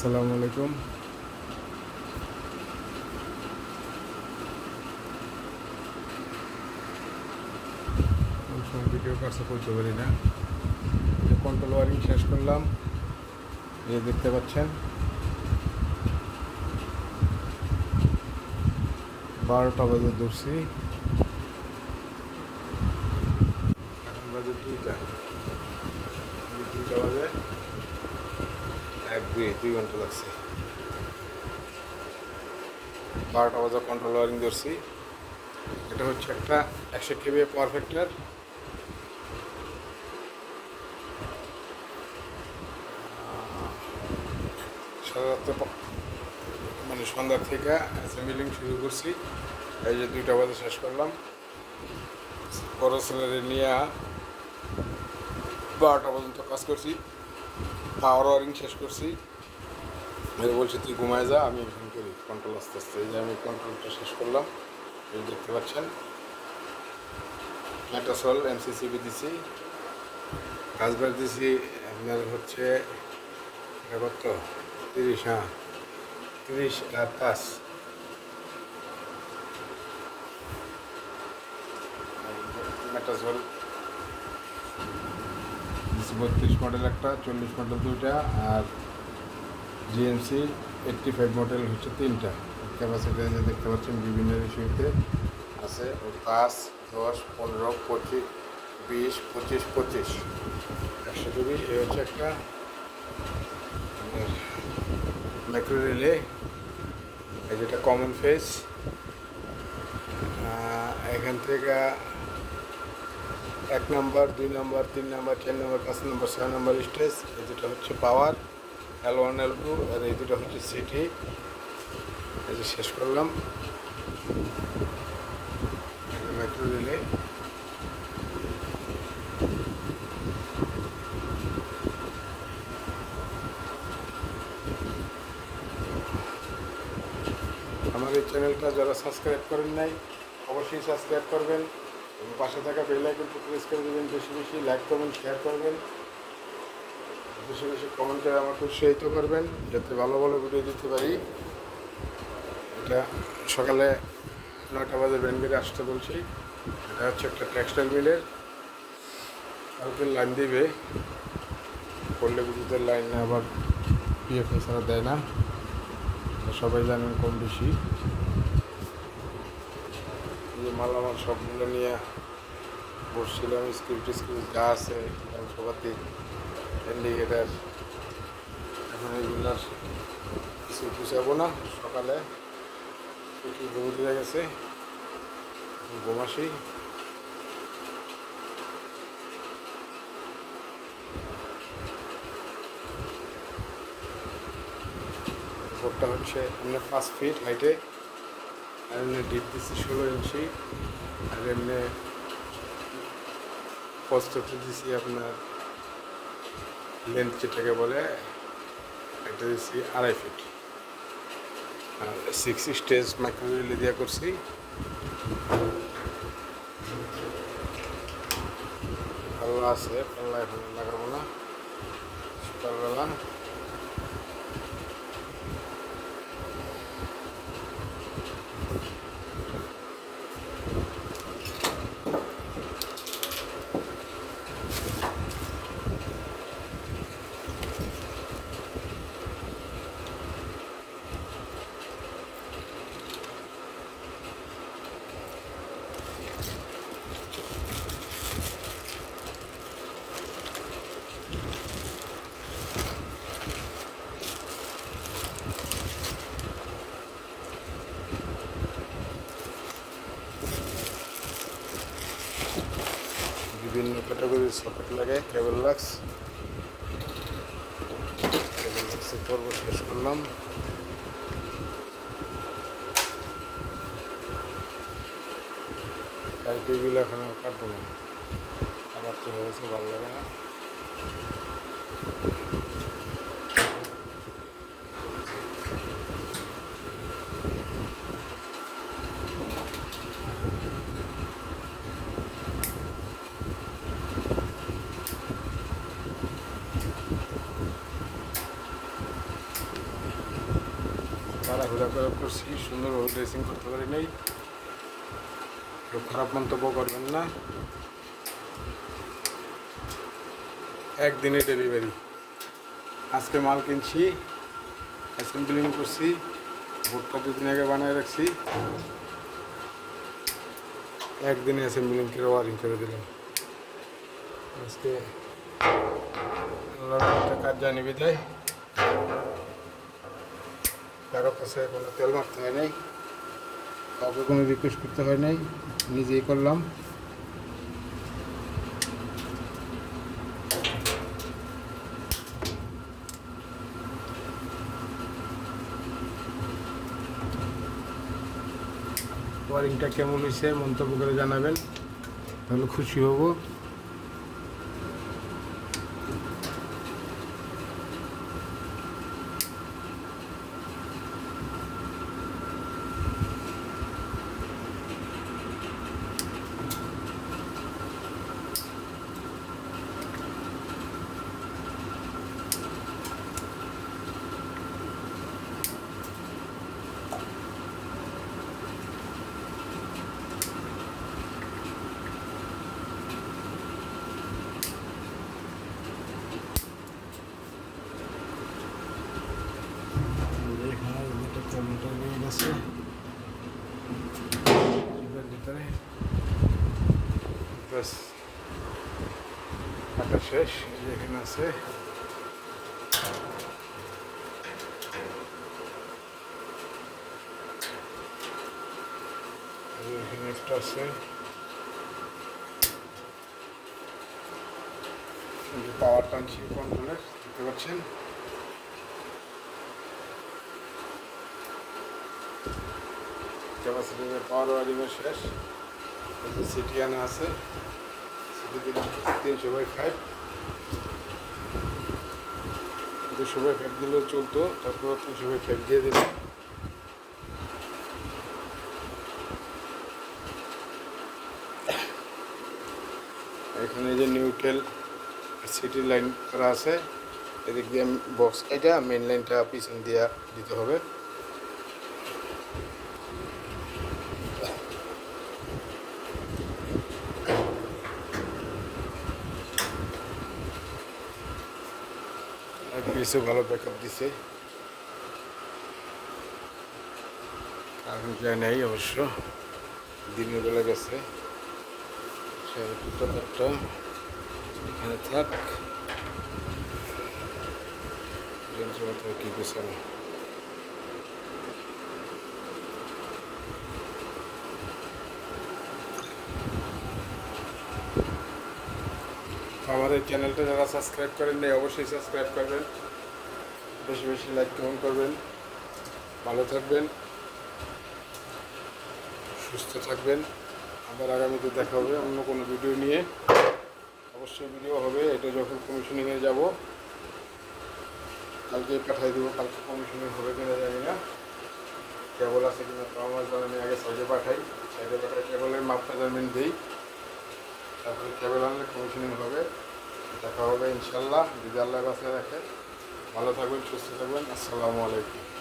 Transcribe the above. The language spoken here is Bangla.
আসসালামু আলাইকুম। কোন সময় ভিডিও কাছে করতে পারি না। যে কন্ট্রোল ওয়ারিং শেষ করলাম, এই দেখতে পাচ্ছেন 12টা বাজে ধরছি, এখন বাজে 2টা বাজে, 2 ঘন্টা লাগছে। 12টা বাজে কন্ট্রোল ওয়ারিং ধরছি। এটা হচ্ছে একটা 100 কেভিএ পাওয়ার ফ্যাক্টর। সাধারণত মানে সন্ধ্যা থেকে অ্যাসেম্বলিং শুরু করছি, এই যে 2টা বাজে শেষ করলাম। বড় ছেলেরে নিয়ে 12টা পর্যন্ত কাজ করছি, পাওয়ার ওয়ারিং শেষ করছি। বলছি তুই ঘুমায় যা, আমি এখান করি কন্ট্রোল আস্তে আস্তে। এই যে আমি কন্ট্রোলটা শেষ করলাম, এই দেখতে পাচ্ছেন মেটাসল এমসিসিবি দিছি, কাজবার দিছি আপনার হচ্ছে কত 30, হ্যাঁ 30 আর 5 মেটাসল 32 মডেল একটা, 40 মডেল 2টা, আর জিএমসি 85 মডেল হচ্ছে 3টা। ক্যাপাসিটি যে দেখতে পাচ্ছেন বিভিন্ন রেশিওতে আছে, 5, 10, 15, 25, 20, 25, 25 100 কেবি। এই হচ্ছে একটা মাইক্রো রিলে, এই যেটা কমন ফেস। এখান থেকে 1 number, 2 number, 3 number, 4 number, 5 number, 6 number stage. এই দুটো হচ্ছে পাওয়ার L1 L2, আর এই দুটো হচ্ছে সিটি। এই যে শেষ করলাম মাইক্রো রিলে। আমার এই চ্যানেলটা যারা সাবস্ক্রাইব করেন নাই অবশ্যই সাবস্ক্রাইব করবেন এবং পাশে থাকা বেল আইকনটি প্রেস করে দেবেন। বেশি বেশি লাইক করবেন, শেয়ার করবেন, বেশি বেশি কমেন্ট করে আমাকে উৎসাহিত করবেন যাতে ভালো ভালো ভিডিও দিতে পারি। এটা সকালে 9টা বাজে ব্যানগেটে আসতে বলছি। এটা হচ্ছে একটা টেক্সটাইল মিলের, কালকে লাইন দিবে, পল্লী বিদ্যুতের লাইন আবার পিএফএ ছাড়া দেয় না, সবাই জানেন কম বেশি। যে মালামাল সবগুলো নিয়ে বসছিলাম, স্ক্রিপ্ট যা আছে যন্ত্রপাতি, ইন্ডিকেটার, এখন এগুলার কিছু গুছাবো না। সকালে প্রচুর রোদ হয়ে গেছে, ঘুমাসি। উপরটা হচ্ছে এমনি 5 ফিট হাইটে, আর এমনি ডিপ দিচ্ছি 16 ইঞ্চি, আর এমনি পোস্টটা দিচ্ছি আপনার লেন্থ যেটাকে বলে, এটা দিচ্ছি 2.5 ফিট। আর 6 স্টেজ মাইক্রো রিলে দিয়ে করছি। পাল্লা আছে, পাল্লা এখন লাগাবো না, সকালবেলা। বিভিন্ন ক্যাটাগরির সকেট লাগে, কেবল লাক্স পর্ব শেষ করলাম। আর টেবিল এখন কাটবো না, আমার তো হয়েছে, ভালো লাগে না। তাড়াহুড়া করে করছি, সুন্দরভাবে ড্রেসিং করতে পারি নাই। কেউ খারাপ মন্তব্য করবেন না। একদিনে ডেলিভারি। আজকে মাল কিনছি, অ্যাসেম্বলিং করছি, ভুট্টা 2 দিন আগে বানিয়ে রাখছি, একদিনে অ্যাসেম্বলিং করে ওয়ারিং করে দিলাম। আজকে একটা কাজ জানি বিদায়, কারো কাছে কোনো তেল মারতে হয় নাই, কাউকে কোনো রিকোয়েস্ট করতে হয় নাই, নিজেই করলাম। ওয়ারিংটা কেমন হয়েছে মন্তব্য করে জানাবেন, তাহলে খুশি হব। ভিতরে বাস কাটা শেষ, এখানে আছে। এখানে একটা আছে, পাওয়ার টানছি কন্ট্রোলের, দেখতে পাচ্ছেন। ক্যাপাসিটির পাওয়ার ওয়ারিংয়ের শেষ। সিটি আনা আছে, সিটি দিলাম 300/5, 200/5 দিলেও চলতো, তারপর 300/5 দিয়ে দিলাম। এখানে যে নিউট্রাল সিটি লাইন করা আছে, এদিক দিয়ে বক্স এটা মেন লাইনটা পিছন দিয়ে দিতে হবে। পিসও ভালো ব্যাকআপ দিছে, কারেন্ট যায় নাই অবশ্য, দিনের বেলা গেছে। একটা এখানে থাক, কি পেছনে আমাদের চ্যানেলটা যারা সাবস্ক্রাইব করেন নাই অবশ্যই সাবস্ক্রাইব করবেন, বেশি বেশি লাইক কমেন্ট করবেন। ভালো থাকবেন, সুস্থ থাকবেন। আবার আগামীতে দেখা হবে অন্য কোনো ভিডিও নিয়ে, অবশ্যই ভিডিও হবে। এটা যখন কমিশনিংয়ে যাব কালকে পাঠাই দেবো, কালকে কমিশনিং হবে কিনা জানি না, কেবল আছে কিনা তো আমার জানা নেই। আগে সাইডে পাঠাই, কেবলের মাপ মেজারমেন্ট দিই, তারপরে কেবল আনলে কমিশনিং হবে। দেখা হবে ইনশাল্লাহ, যদি আল্লাহ বাসায় রাখে। ভালো থাকবেন, সুস্থ থাকবেন। আসসালামু আলাইকুম।